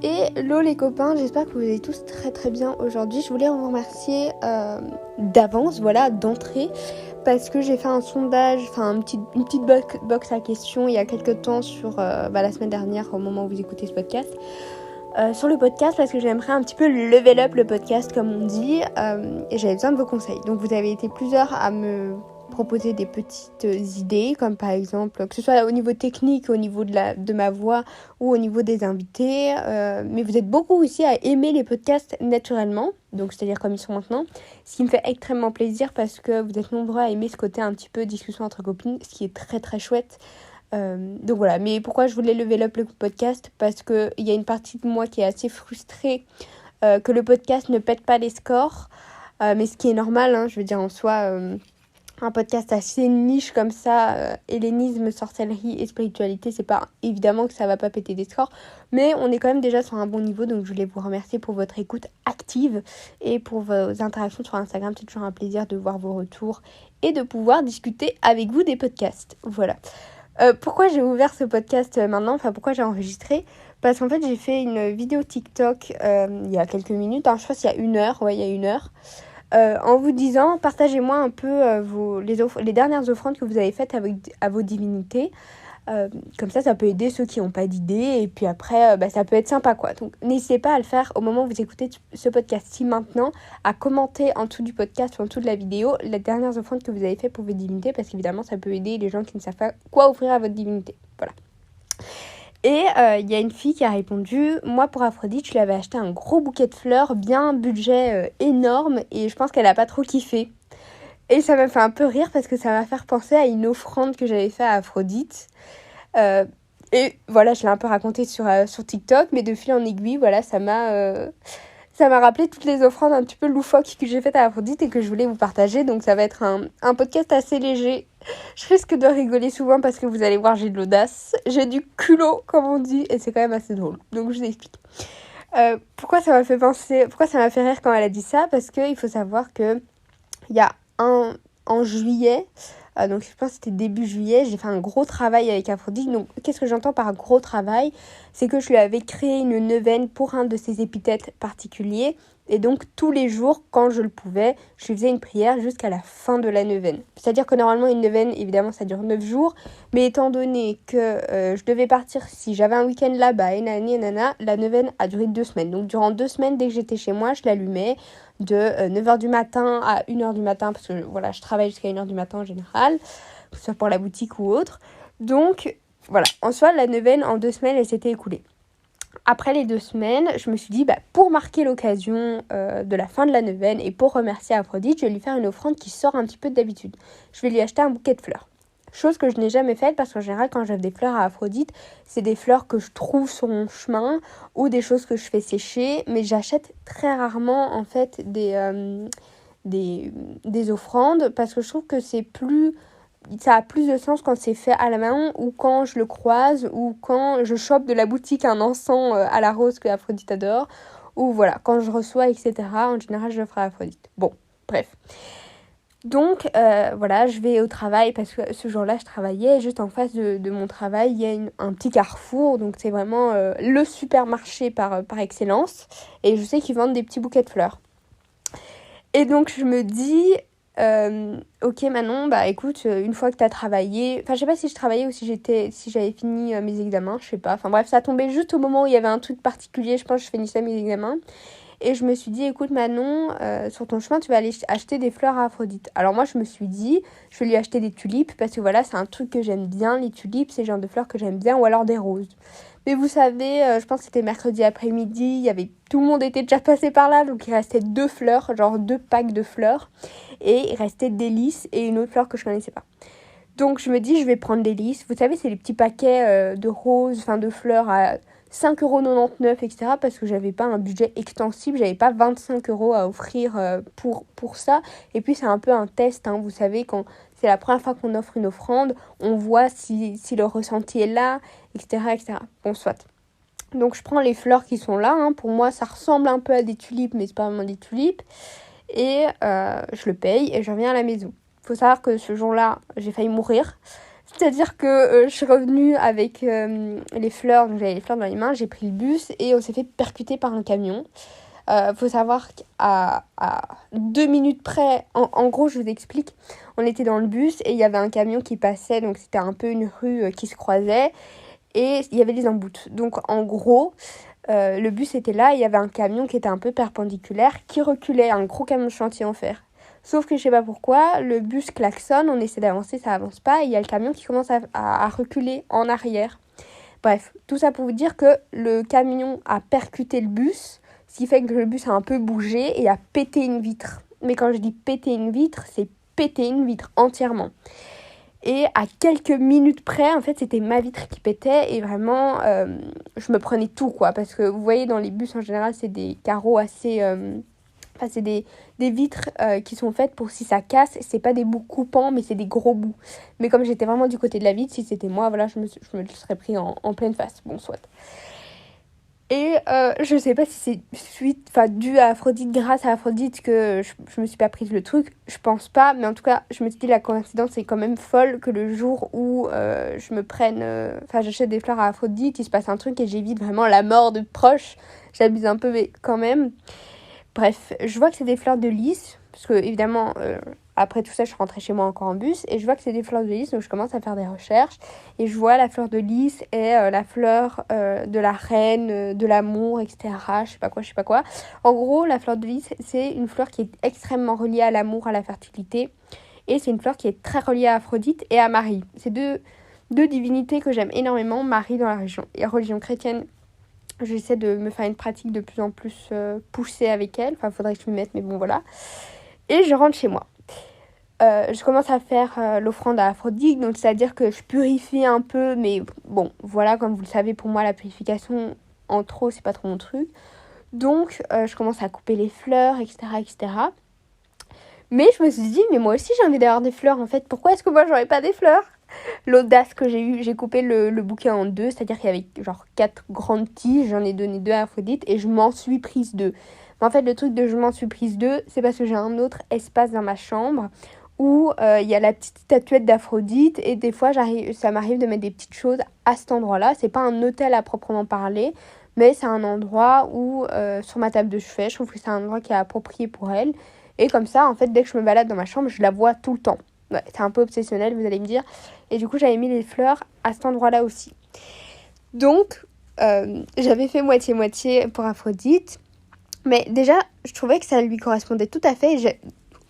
Hello les copains, j'espère que vous allez tous très très bien aujourd'hui. Je voulais vous remercier d'avance, d'entrée, parce que j'ai fait un sondage, une petite box à questions il y a quelques temps sur la semaine dernière au moment où vous écoutez ce podcast. Sur le podcast parce que j'aimerais un petit peu level up le podcast comme on dit et j'avais besoin de vos conseils. Donc vous avez été plusieurs à me proposer des petites idées comme par exemple que ce soit au niveau technique, au niveau de ma voix ou au niveau des invités, mais vous êtes beaucoup aussi à aimer les podcasts naturellement, donc c'est-à-dire comme ils sont maintenant, ce qui me fait extrêmement plaisir parce que vous êtes nombreux à aimer ce côté un petit peu discussion entre copines, ce qui est très très chouette. Donc voilà, mais pourquoi je voulais level up le podcast? Parce qu'il y a une partie de moi qui est assez frustrée que le podcast ne pète pas les scores, mais ce qui est normal, je veux dire en soi, un podcast assez niche comme ça, hellénisme, sorcellerie et spiritualité, c'est pas évidemment que ça va pas péter des scores, mais on est quand même déjà sur un bon niveau, donc je voulais vous remercier pour votre écoute active et pour vos interactions sur Instagram. C'est toujours un plaisir de voir vos retours et de pouvoir discuter avec vous des podcasts. Voilà. Pourquoi j'ai ouvert ce podcast maintenant, pourquoi j'ai enregistré? Parce qu'en fait j'ai fait une vidéo TikTok il y a quelques minutes, je pense qu'il y a une heure, en vous disant partagez-moi un peu les dernières offrandes que vous avez faites à vos divinités. Comme ça peut aider ceux qui n'ont pas d'idée et puis après ça peut être sympa quoi. Donc n'hésitez pas à le faire au moment où vous écoutez ce podcast-ci maintenant, à commenter en dessous du podcast ou en dessous de la vidéo les dernières offrandes que vous avez faites pour vos divinités, parce qu'évidemment ça peut aider les gens qui ne savent pas quoi offrir à votre divinité. Voilà. Et il y a une fille qui a répondu, moi pour Aphrodite je lui avais acheté un gros bouquet de fleurs, bien budget énorme, et je pense qu'elle a pas trop kiffé. Et ça m'a fait un peu rire parce que ça m'a fait penser à une offrande que j'avais fait à Aphrodite. Et voilà, je l'ai un peu raconté sur TikTok, mais de fil en aiguille, ça m'a rappelé toutes les offrandes un petit peu loufoques que j'ai faites à Aphrodite et que je voulais vous partager. Donc ça va être un podcast assez léger. Je risque de rigoler souvent parce que vous allez voir, j'ai de l'audace. J'ai du culot, comme on dit, et c'est quand même assez drôle. Donc je vous explique. Pourquoi ça m'a fait rire quand elle a dit ça? Parce qu'il faut savoir que il y a en juillet, donc je pense que c'était début juillet, j'ai fait un gros travail avec Aphrodite. Donc qu'est-ce que j'entends par gros travail? C'est que je lui avais créé une neuvaine pour un de ses épithètes particuliers, et donc tous les jours, quand je le pouvais, je lui faisais une prière jusqu'à la fin de la neuvaine. C'est-à-dire que normalement une neuvaine, évidemment ça dure 9 jours, mais étant donné que je devais partir, si j'avais un week-end là-bas, et nanana, la neuvaine a duré 2 semaines. Donc durant 2 semaines, dès que j'étais chez moi, je l'allumais de 9h du matin à 1h du matin, parce que je travaille jusqu'à 1h du matin en général, que ce soit pour la boutique ou autre. Donc voilà, en soi la neuvaine en 2 semaines elle s'était écoulée. Après les 2 semaines, je me suis dit, pour marquer l'occasion de la fin de la neuvaine et pour remercier Aphrodite, je vais lui faire une offrande qui sort un petit peu d'habitude. Je vais lui acheter un bouquet de fleurs. Chose que je n'ai jamais faite parce qu'en général, quand j'offre des fleurs à Aphrodite, c'est des fleurs que je trouve sur mon chemin ou des choses que je fais sécher. Mais j'achète très rarement en fait des offrandes parce que je trouve que ça a plus de sens quand c'est fait à la main ou quand je le croise ou quand je chope de la boutique un encens à la rose que Aphrodite adore, ou quand je reçois, etc. En général, je le ferai à Aphrodite. Bon, bref. Donc je vais au travail parce que ce jour-là je travaillais, juste en face de mon travail il y a un petit carrefour, donc c'est vraiment le supermarché par excellence, et je sais qu'ils vendent des petits bouquets de fleurs. Et donc je me dis ok Manon, écoute, une fois que tu as travaillé, je sais pas si je travaillais ou si j'avais fini mes examens, je sais pas, bref, ça tombait juste au moment où il y avait un truc particulier, je pense que je finissais mes examens. Et je me suis dit, écoute Manon, sur ton chemin, tu vas aller acheter des fleurs à Aphrodite. Alors moi, je me suis dit, je vais lui acheter des tulipes parce que c'est un truc que j'aime bien. Les tulipes, c'est le genre de fleurs que j'aime bien, ou alors des roses. Mais vous savez, je pense que c'était mercredi après-midi, tout le monde était déjà passé par là, donc il restait 2 fleurs, 2 packs de fleurs. Et il restait des lys et une autre fleur que je connaissais pas. Donc je me dis, je vais prendre des lys. Vous savez, c'est les petits paquets de roses, de fleurs à 5,99€, etc. Parce que j'avais pas un budget extensible, j'avais pas 25€ à offrir pour ça. Et puis c'est un peu un test, vous savez, quand c'est la première fois qu'on offre une offrande, on voit si le ressenti est là, etc. etc. Bon, soit. Donc je prends les fleurs qui sont là, pour moi ça ressemble un peu à des tulipes, mais c'est pas vraiment des tulipes. Et je le paye et je reviens à la maison. Faut savoir que ce jour-là, j'ai failli mourir. c'est-à-dire que je suis revenue avec les fleurs, donc j'avais les fleurs dans les mains, j'ai pris le bus et on s'est fait percuter par un camion. Faut savoir qu'à 2 minutes près, en gros je vous explique, on était dans le bus et il y avait un camion qui passait, donc c'était un peu une rue qui se croisait et il y avait des emboutes. Donc en gros, le bus était là et il y avait un camion qui était un peu perpendiculaire qui reculait, un gros camion de chantier en fer. Sauf que je sais pas pourquoi, le bus klaxonne, on essaie d'avancer, ça avance pas et il y a le camion qui commence à reculer en arrière. Bref, tout ça pour vous dire que le camion a percuté le bus, ce qui fait que le bus a un peu bougé et a pété une vitre. Mais quand je dis péter une vitre, c'est péter une vitre entièrement. Et à quelques minutes près, en fait, c'était ma vitre qui pétait et vraiment, je me prenais tout, quoi. Parce que vous voyez, dans les bus, en général, c'est des carreaux assez... Enfin, c'est des vitres qui sont faites pour si ça casse, c'est pas des bouts coupants, mais c'est des gros bouts. Mais comme j'étais vraiment du côté de la vitre, si c'était moi, voilà, je me le serais pris en pleine face. Bon, soit. Et je sais pas si c'est dû à Aphrodite, grâce à Aphrodite, que je me suis pas prise le truc. Je pense pas, mais en tout cas, je me suis dit la coïncidence est quand même folle que le jour où je me prenne... j'achète des fleurs à Aphrodite, il se passe un truc et j'évite vraiment la mort de proches. J'abuse un peu, mais quand même. Bref, je vois que c'est des fleurs de lys, parce que évidemment, après tout ça, je suis rentrée chez moi encore en bus, et je vois que c'est des fleurs de lys, donc je commence à faire des recherches, et je vois la fleur de lys et la fleur de la reine, de l'amour, etc. Je sais pas quoi. En gros, la fleur de lys, c'est une fleur qui est extrêmement reliée à l'amour, à la fertilité, et c'est une fleur qui est très reliée à Aphrodite et à Marie. C'est deux divinités que j'aime énormément, Marie dans la religion chrétienne. J'essaie de me faire une pratique de plus en plus poussée avec elle. Enfin, il faudrait que je me mette, mais bon, voilà. Et je rentre chez moi. Je commence à faire l'offrande à Aphrodite. Donc, c'est-à-dire que je purifie un peu. Mais bon, voilà, comme vous le savez, pour moi, la purification en trop, c'est pas trop mon truc. Donc, je commence à couper les fleurs, etc., etc. Mais je me suis dit, mais moi aussi, j'ai envie d'avoir des fleurs, en fait. Pourquoi est-ce que moi, j'aurais pas des fleurs ? L'audace que j'ai eue, j'ai coupé le bouquet en deux, c'est-à-dire qu'il y avait genre 4 grandes tiges, j'en ai donné 2 à Aphrodite et je m'en suis prise 2. Mais en fait, le truc de je m'en suis prise 2, c'est parce que j'ai un autre espace dans ma chambre où il y a la petite statuette d'Aphrodite et des fois, ça m'arrive de mettre des petites choses à cet endroit-là. C'est pas un hôtel à proprement parler, mais c'est un endroit où, sur ma table de chevet, je trouve que c'est un endroit qui est approprié pour elle. Et comme ça, en fait, dès que je me balade dans ma chambre, je la vois tout le temps. Ouais, c'est un peu obsessionnel, vous allez me dire. Et du coup, j'avais mis les fleurs à cet endroit-là aussi. Donc, j'avais fait moitié-moitié pour Aphrodite. Mais déjà, je trouvais que ça lui correspondait tout à fait.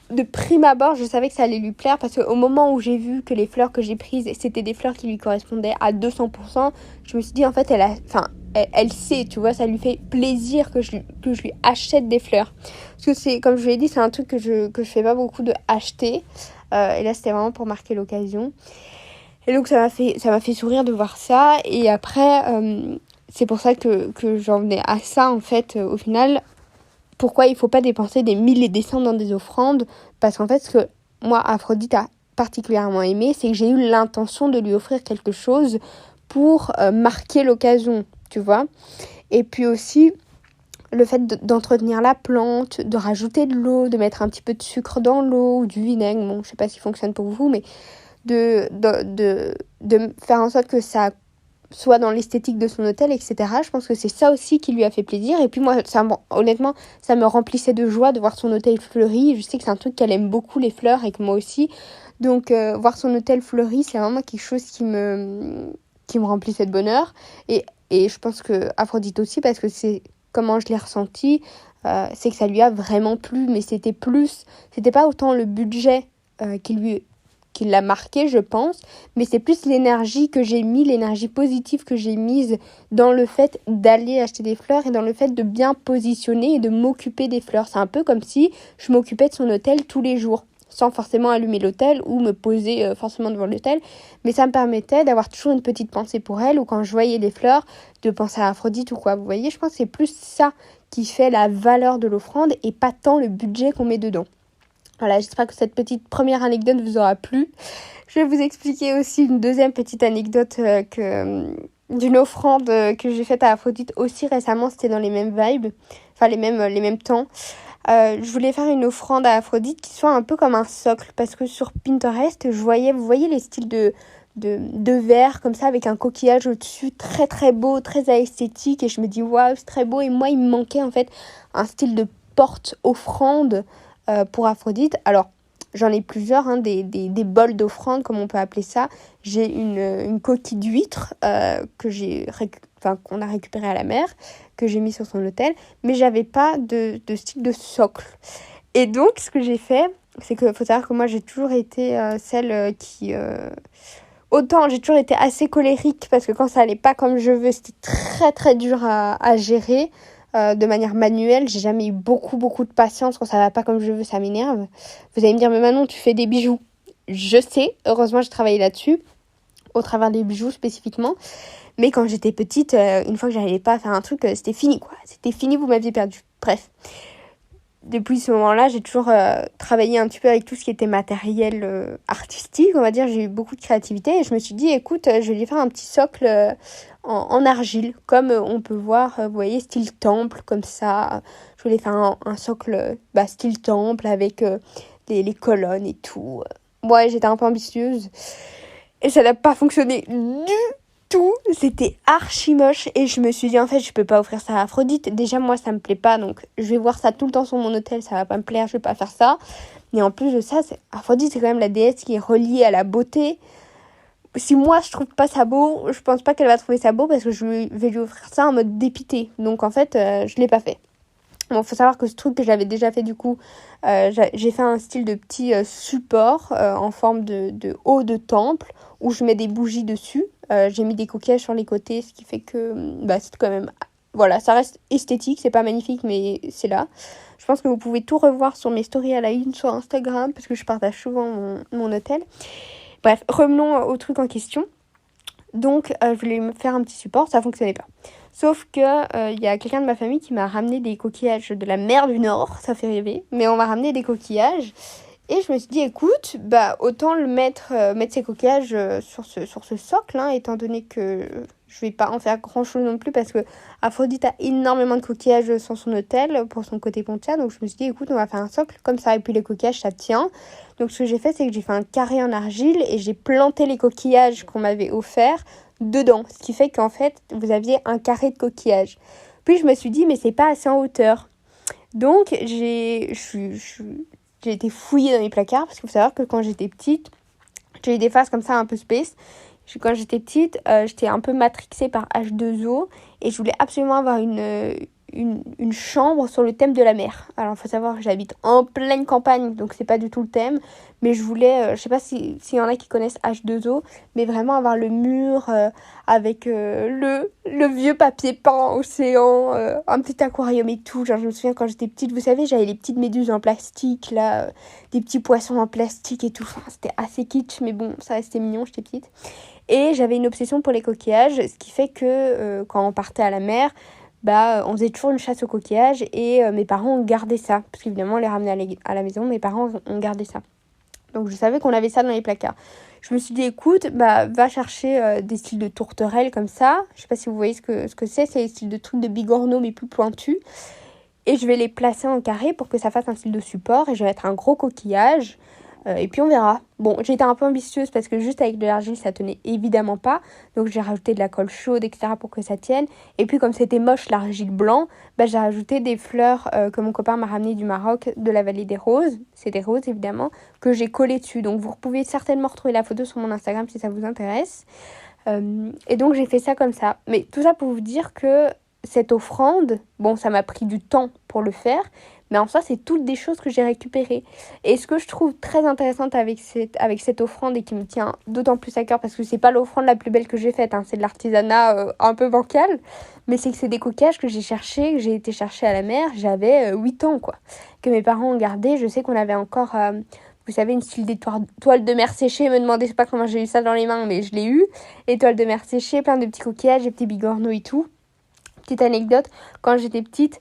De prime abord, je savais que ça allait lui plaire parce qu'au moment où j'ai vu que les fleurs que j'ai prises, c'était des fleurs qui lui correspondaient à 200%, je me suis dit, en fait, elle sait, tu vois, ça lui fait plaisir que je lui achète des fleurs. Parce que c'est, comme je vous l'ai dit, c'est un truc que je fais pas beaucoup de acheter. Et là, c'était vraiment pour marquer l'occasion. Et donc, ça m'a fait sourire de voir ça. Et après, c'est pour ça que j'en venais à ça, en fait, au final. Pourquoi il ne faut pas dépenser des 1000 et des cents dans des offrandes ? Parce qu'en fait, ce que moi, Aphrodite a particulièrement aimé, c'est que j'ai eu l'intention de lui offrir quelque chose pour marquer l'occasion, tu vois. Et puis aussi, le fait d'entretenir la plante, de rajouter de l'eau, de mettre un petit peu de sucre dans l'eau ou du vinaigre, bon, je sais pas s'il fonctionne pour vous, mais de faire en sorte que ça soit dans l'esthétique de son hôtel, etc. Je pense que c'est ça aussi qui lui a fait plaisir. Et puis moi, honnêtement, ça me remplissait de joie de voir son hôtel fleuri. Je sais que c'est un truc qu'elle aime beaucoup, les fleurs, et que moi aussi. Donc, voir son hôtel fleuri, c'est vraiment quelque chose qui me remplissait de bonheur. Et je pense que Aphrodite aussi, parce que c'est comment je l'ai ressenti, c'est que ça lui a vraiment plu. Mais c'était pas autant le budget qui l'a marqué, je pense, mais c'est plus l'énergie que j'ai mis, l'énergie positive que j'ai mise dans le fait d'aller acheter des fleurs et dans le fait de bien positionner et de m'occuper des fleurs. C'est un peu comme si je m'occupais de son hôtel tous les jours, sans forcément allumer l'hôtel ou me poser forcément devant l'hôtel, mais ça me permettait d'avoir toujours une petite pensée pour elle, ou quand je voyais les fleurs, de penser à Aphrodite ou quoi. Vous voyez, je pense que c'est plus ça qui fait la valeur de l'offrande et pas tant le budget qu'on met dedans. Voilà, j'espère que cette petite première anecdote vous aura plu. Je vais vous expliquer aussi une deuxième petite anecdote d'une offrande que j'ai faite à Aphrodite aussi récemment. C'était dans les mêmes vibes, enfin les mêmes temps. Je voulais faire une offrande à Aphrodite qui soit un peu comme un socle, parce que sur Pinterest, vous voyez les styles de de verre comme ça avec un coquillage au-dessus, très très beau, très esthétique, et je me dis waouh, c'est très beau. Et moi il me manquait en fait un style de porte-offrande pour Aphrodite. Alors j'en ai plusieurs, hein, des bols d'offrande comme on peut appeler ça. J'ai une coquille d'huître qu'on a récupérée à la mer, que j'ai mis sur son autel, mais j'avais pas de style de socle. Et donc ce que j'ai fait, c'est qu'il faut savoir que moi j'ai toujours été celle qui... Autant j'ai toujours été assez colérique parce que quand ça allait pas comme je veux, c'était très très dur à gérer de manière manuelle. J'ai jamais eu beaucoup de patience. Quand ça va pas comme je veux, ça m'énerve. Vous allez me dire, mais Manon, tu fais des bijoux. Je sais, heureusement j'ai travaillé là-dessus, au travers des bijoux spécifiquement. Mais quand j'étais petite, une fois que j'arrivais pas à faire un truc, c'était fini quoi. C'était fini, vous m'aviez perdu. Bref. Depuis ce moment-là, j'ai toujours travaillé un petit peu avec tout ce qui était matériel artistique, on va dire. J'ai eu beaucoup de créativité et je me suis dit, écoute, je vais lui faire un petit socle en argile, comme on peut voir, vous voyez, style temple, comme ça. Je voulais faire un socle style temple avec les colonnes et tout. Ouais, j'étais un peu ambitieuse et ça n'a pas fonctionné du tout, c'était archi moche et je me suis dit en fait je peux pas offrir ça à Aphrodite. Déjà moi ça me plaît pas, donc je vais voir ça tout le temps sur mon hôtel, ça va pas me plaire, je vais pas faire ça. Mais en plus de ça, Aphrodite c'est quand même la déesse qui est reliée à la beauté. Si moi je trouve pas ça beau, je pense pas qu'elle va trouver ça beau parce que je vais lui offrir ça en mode dépité. Donc en fait je l'ai pas fait. Bon, faut savoir que ce truc que j'avais déjà fait du coup, j'ai fait un style de petit support en forme de haut de temple où je mets des bougies dessus. J'ai mis des coquillages sur les côtés, ce qui fait que c'est quand même... Voilà, ça reste esthétique, c'est pas magnifique, mais c'est là. Je pense que vous pouvez tout revoir sur mes stories à la une sur Instagram, parce que je partage souvent mon hôtel. Bref, revenons au truc en question. Donc, je voulais me faire un petit support, ça fonctionnait pas. Sauf que y a quelqu'un de ma famille qui m'a ramené des coquillages de la mer du Nord, ça fait rêver, mais on m'a ramené des coquillages. Et je me suis dit, écoute, autant mettre ces coquillages sur ce socle, hein, étant donné que je vais pas en faire grand chose non plus parce que Aphrodite a énormément de coquillages sur son hôtel pour son côté pontien. Donc je me suis dit, écoute, on va faire un socle comme ça. Et puis les coquillages, ça tient. Donc ce que j'ai fait, c'est que j'ai fait un carré en argile et j'ai planté les coquillages qu'on m'avait offerts dedans. Ce qui fait qu'en fait, vous aviez un carré de coquillages. Puis je me suis dit, mais c'est pas assez en hauteur. Donc j'ai été fouillée dans mes placards parce qu'il faut savoir que quand j'étais petite, j'ai eu des phases comme ça un peu space. Quand j'étais petite, j'étais un peu matrixée par H2O et je voulais absolument avoir une chambre sur le thème de la mer. Alors, il faut savoir que j'habite en pleine campagne, donc c'est pas du tout le thème. Mais je voulais, je sais pas s'il y en a qui connaissent H2O, mais vraiment avoir le mur avec le vieux papier peint océan, un petit aquarium et tout. Genre, je me souviens quand j'étais petite, vous savez, j'avais les petites méduses en plastique, là, des petits poissons en plastique et tout. Enfin, c'était assez kitsch, mais bon, ça restait mignon, j'étais petite. Et j'avais une obsession pour les coquillages, ce qui fait que quand on partait à la mer, on faisait toujours une chasse aux coquillages et mes parents ont gardé ça. Parce qu'évidemment, on les ramenait à la maison, mes parents ont gardé ça. Donc je savais qu'on avait ça dans les placards. Je me suis dit, écoute, va chercher des styles de tourterelles comme ça. Je sais pas si vous voyez ce que c'est des styles de trucs de bigorneau mais plus pointus. Et je vais les placer en carré pour que ça fasse un style de support. Et je vais mettre un gros coquillage. Et puis on verra. Bon, j'ai été un peu ambitieuse parce que juste avec de l'argile, ça tenait évidemment pas. Donc j'ai rajouté de la colle chaude, etc. pour que ça tienne. Et puis comme c'était moche l'argile blanc, j'ai rajouté des fleurs que mon copain m'a ramené du Maroc, de la vallée des roses. C'est des roses évidemment, que j'ai collées dessus. Donc vous pouvez certainement retrouver la photo sur mon Instagram si ça vous intéresse. Et donc j'ai fait ça comme ça. Mais tout ça pour vous dire que cette offrande, bon ça m'a pris du temps pour le faire. Mais en soi, c'est toutes des choses que j'ai récupérées. Et ce que je trouve très intéressante avec cette offrande et qui me tient d'autant plus à cœur parce que c'est pas l'offrande la plus belle que j'ai faite, hein, c'est de l'artisanat un peu bancal, mais c'est que c'est des coquillages que j'ai été chercher à la mer, j'avais 8 ans quoi, que mes parents ont gardé. Je sais qu'on avait encore, vous savez, une style d'étoile de mer séchée, me demandez pas comment j'ai eu ça dans les mains, mais je l'ai eu. Étoile de mer séchée, plein de petits coquillages, des petits bigorneaux et tout. Petite anecdote, quand j'étais petite...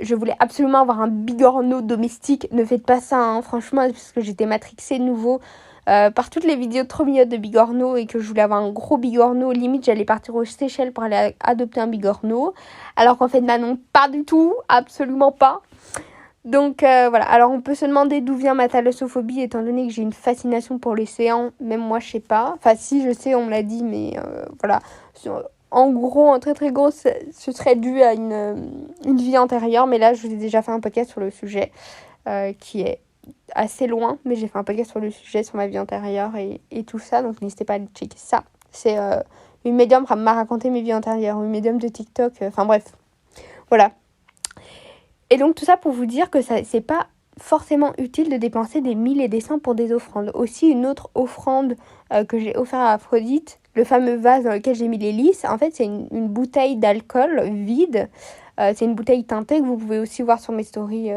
je voulais absolument avoir un bigorneau domestique. Ne faites pas ça, hein, franchement, parce que j'étais matrixée de nouveau par toutes les vidéos trop mignonnes de bigorneau et que je voulais avoir un gros bigorneau. Limite, j'allais partir aux Seychelles pour aller adopter un bigorneau. Alors qu'en fait, non, pas du tout, absolument pas. Donc voilà, alors on peut se demander d'où vient ma thalassophobie étant donné que j'ai une fascination pour l'océan, même moi je sais pas, enfin si je sais on me l'a dit mais voilà, en gros en très très gros ce serait dû à une vie antérieure, mais là je vous ai déjà fait un podcast sur le sujet qui est assez loin, mais j'ai fait un podcast sur le sujet, sur ma vie antérieure et tout ça, donc n'hésitez pas à aller checker ça. C'est une médium m'a raconté mes vies antérieures, une médium de TikTok, enfin bref, voilà. Et donc tout ça pour vous dire que c'est pas forcément utile de dépenser des 1000 et des 100 pour des offrandes. Aussi une autre offrande que j'ai offert à Aphrodite, le fameux vase dans lequel j'ai mis les lys, en fait c'est une bouteille d'alcool vide. C'est une bouteille teintée que vous pouvez aussi voir sur mes stories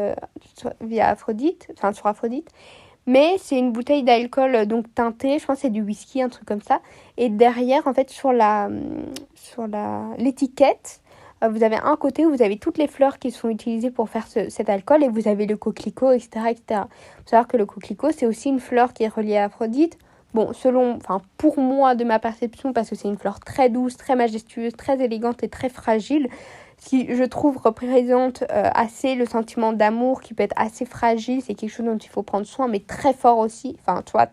via Aphrodite, enfin sur Aphrodite. Mais c'est une bouteille d'alcool donc teintée, je pense que c'est du whisky, un truc comme ça. Et derrière, en fait, sur l'étiquette, vous avez un côté où vous avez toutes les fleurs qui sont utilisées pour faire cet alcool et vous avez le coquelicot, etc., etc. Il faut savoir que le coquelicot, c'est aussi une fleur qui est reliée à Aphrodite. Bon, pour moi, de ma perception, parce que c'est une fleur très douce, très majestueuse, très élégante et très fragile, qui, je trouve, représente assez le sentiment d'amour qui peut être assez fragile. C'est quelque chose dont il faut prendre soin, mais très fort aussi. Enfin, soit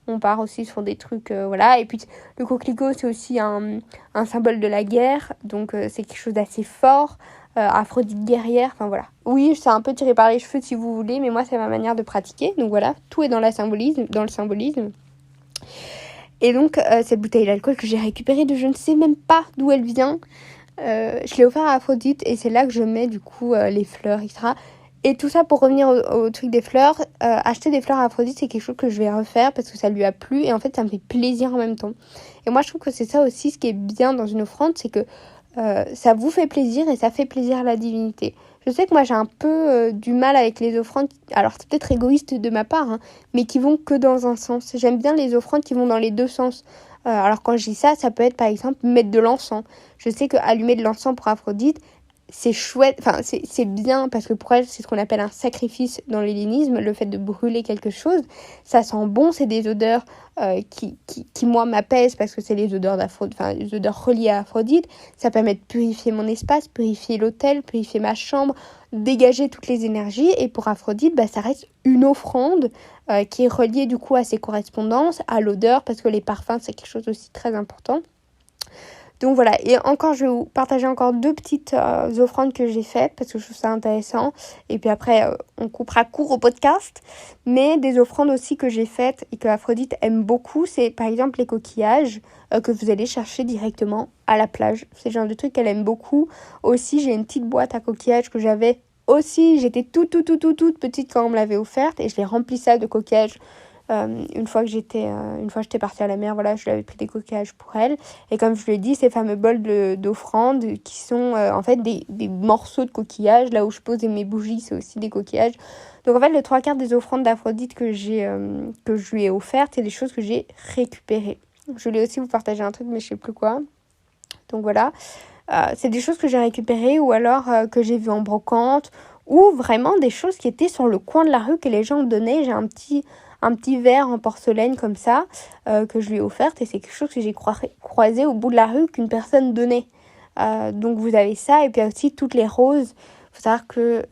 on part aussi sur des trucs, voilà. Et puis, le coquelicot, c'est aussi un symbole de la guerre. Donc, c'est quelque chose d'assez fort. Aphrodite guerrière, enfin voilà. Oui, c'est un peu tiré par les cheveux si vous voulez, mais moi, c'est ma manière de pratiquer. Donc voilà, tout est dans le symbolisme. Et donc, cette bouteille d'alcool que j'ai récupérée de je ne sais même pas d'où elle vient. Je l'ai offert à Aphrodite et c'est là que je mets du coup les fleurs, etc. Et tout ça pour revenir au truc des fleurs. Acheter des fleurs à Aphrodite, c'est quelque chose que je vais refaire parce que ça lui a plu et en fait ça me fait plaisir en même temps. Et moi je trouve que c'est ça aussi ce qui est bien dans une offrande, c'est que ça vous fait plaisir et ça fait plaisir à la divinité. Je sais que moi j'ai un peu du mal avec les offrandes, alors c'est peut-être égoïste de ma part, hein, mais qui vont que dans un sens. J'aime bien les offrandes qui vont dans les deux sens. Alors quand je dis ça, ça peut être par exemple mettre de l'encens. Je sais que allumer de l'encens pour Aphrodite, c'est chouette, enfin c'est bien parce que pour elle c'est ce qu'on appelle un sacrifice dans l'hellénisme, le fait de brûler quelque chose, ça sent bon, c'est des odeurs qui moi m'apaisent parce que c'est les odeurs d'Aphrodite, enfin les odeurs reliées à Aphrodite, ça permet de purifier mon espace, purifier l'autel, purifier ma chambre, dégager toutes les énergies et pour Aphrodite ça reste une offrande qui est reliée du coup à ses correspondances, à l'odeur parce que les parfums c'est quelque chose aussi très important. Donc voilà, et encore, je vais vous partager encore 2 petites offrandes que j'ai faites parce que je trouve ça intéressant. Et puis après, on coupera court au podcast. Mais des offrandes aussi que j'ai faites et que Aphrodite aime beaucoup, c'est par exemple les coquillages que vous allez chercher directement à la plage. C'est le genre de truc qu'elle aime beaucoup. Aussi, j'ai une petite boîte à coquillages que j'avais aussi. J'étais toute petite quand on me l'avait offerte et je l'ai remplie ça de coquillages. Une fois j'étais partie à la mer, voilà, je lui avais pris des coquillages pour elle. Et comme je lui ai dit, ces fameux bols d'offrande qui sont en fait des morceaux de coquillages. Là où je pose mes bougies, c'est aussi des coquillages. Donc en fait, les 3/4 des offrandes d'Aphrodite que je lui ai offertes, c'est des choses que j'ai récupérées. Je voulais aussi vous partager un truc, mais je sais plus quoi. Donc voilà. C'est des choses que j'ai récupérées ou alors que j'ai vues en brocante ou vraiment des choses qui étaient sur le coin de la rue que les gens me donnaient. J'ai un petit verre en porcelaine comme ça que je lui ai offert et c'est quelque chose que j'ai croisé au bout de la rue qu'une personne donnait. Donc vous avez ça et puis aussi toutes les roses. Il faut savoir que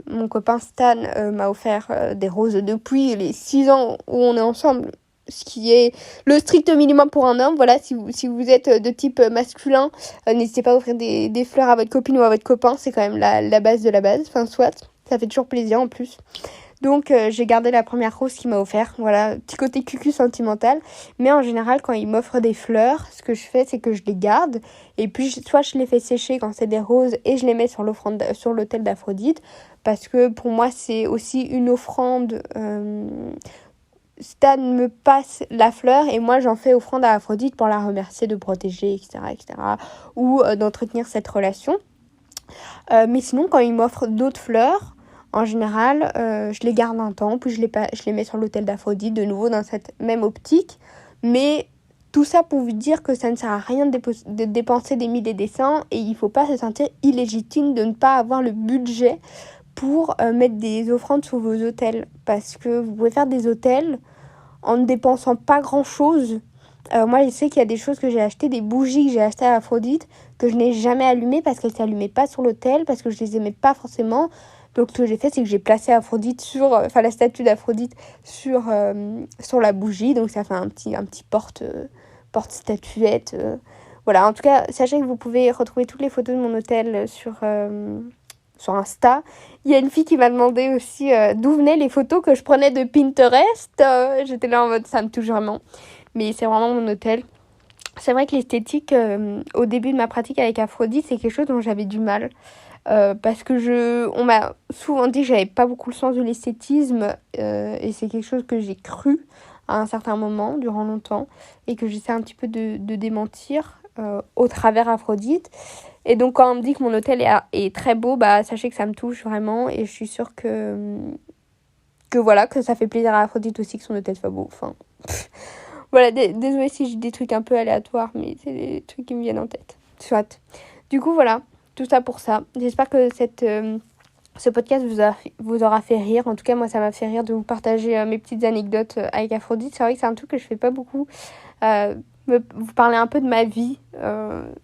mon copain Stan m'a offert des roses depuis les 6 ans où on est ensemble. Ce qui est le strict minimum pour un homme. Voilà, si vous êtes de type masculin, n'hésitez pas à offrir des fleurs à votre copine ou à votre copain. C'est quand même la base de la base. Enfin, soit. Ça fait toujours plaisir en plus. Donc, j'ai gardé la première rose qu'il m'a offert. Voilà, petit côté cucu sentimental. Mais en général, quand il m'offre des fleurs, ce que je fais, c'est que je les garde. Et puis, soit je les fais sécher quand c'est des roses et je les mets sur l'autel d'Aphrodite. Parce que pour moi, c'est aussi une offrande... Stan me passe la fleur et moi j'en fais offrande à Aphrodite pour la remercier de protéger, etc. ou d'entretenir cette relation. Mais sinon, quand il m'offre d'autres fleurs, en général, je les garde un temps, puis je les mets sur l'autel d'Aphrodite, de nouveau dans cette même optique. Mais tout ça pour vous dire que ça ne sert à rien de dépenser des 1000 et des 100 et il ne faut pas se sentir illégitime de ne pas avoir le budget pour mettre des offrandes sur vos autels. Parce que vous pouvez faire des autels en ne dépensant pas grand-chose. Moi, je sais qu'il y a des choses que j'ai achetées, des bougies que j'ai achetées à Aphrodite, que je n'ai jamais allumées parce qu'elles ne s'allumaient pas sur l'autel, parce que je les aimais pas forcément. Donc ce que j'ai fait, c'est que j'ai placé Aphrodite la statue d'Aphrodite sur la bougie. Donc ça fait un petit porte-statuette. Voilà, en tout cas, sachez que vous pouvez retrouver toutes les photos de mon hôtel sur Insta. Il y a une fille qui m'a demandé aussi d'où venaient les photos que je prenais de Pinterest. J'étais là en mode, ça me touche vraiment. Mais c'est vraiment mon hôtel. C'est vrai que l'esthétique, au début de ma pratique avec Aphrodite, c'est quelque chose dont j'avais du mal. Parce que on m'a souvent dit que j'avais pas beaucoup le sens de l'esthétisme. Et c'est quelque chose que j'ai cru à un certain moment, durant longtemps. Et que j'essaie un petit peu de démentir au travers Aphrodite. Et donc quand on me dit que mon hôtel est très beau, sachez que ça me touche vraiment. Et je suis sûre que ça fait plaisir à Aphrodite aussi que son hôtel soit beau. Enfin... Voilà, désolée si j'ai des trucs un peu aléatoires, mais c'est des trucs qui me viennent en tête. Soit. Du coup, voilà, tout ça pour ça. J'espère que ce podcast vous aura fait rire. En tout cas, moi, ça m'a fait rire de vous partager mes petites anecdotes avec Aphrodite. C'est vrai que c'est un truc que je fais pas beaucoup. Vous parler un peu de ma vie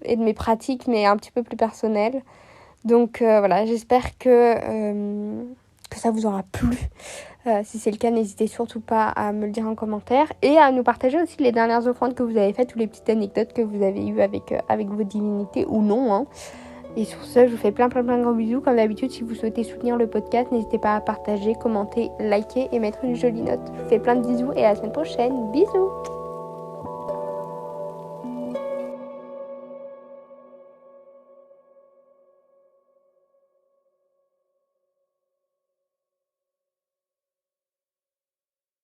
et de mes pratiques, mais un petit peu plus personnelles. Donc, voilà, j'espère que ça vous aura plu. Si c'est le cas, n'hésitez surtout pas à me le dire en commentaire et à nous partager aussi les dernières offrandes que vous avez faites ou les petites anecdotes que vous avez eues avec vos divinités ou non. Hein. Et sur ce, je vous fais plein de gros bisous. Comme d'habitude, si vous souhaitez soutenir le podcast, n'hésitez pas à partager, commenter, liker et mettre une jolie note. Je vous fais plein de bisous et à la semaine prochaine. Bisous!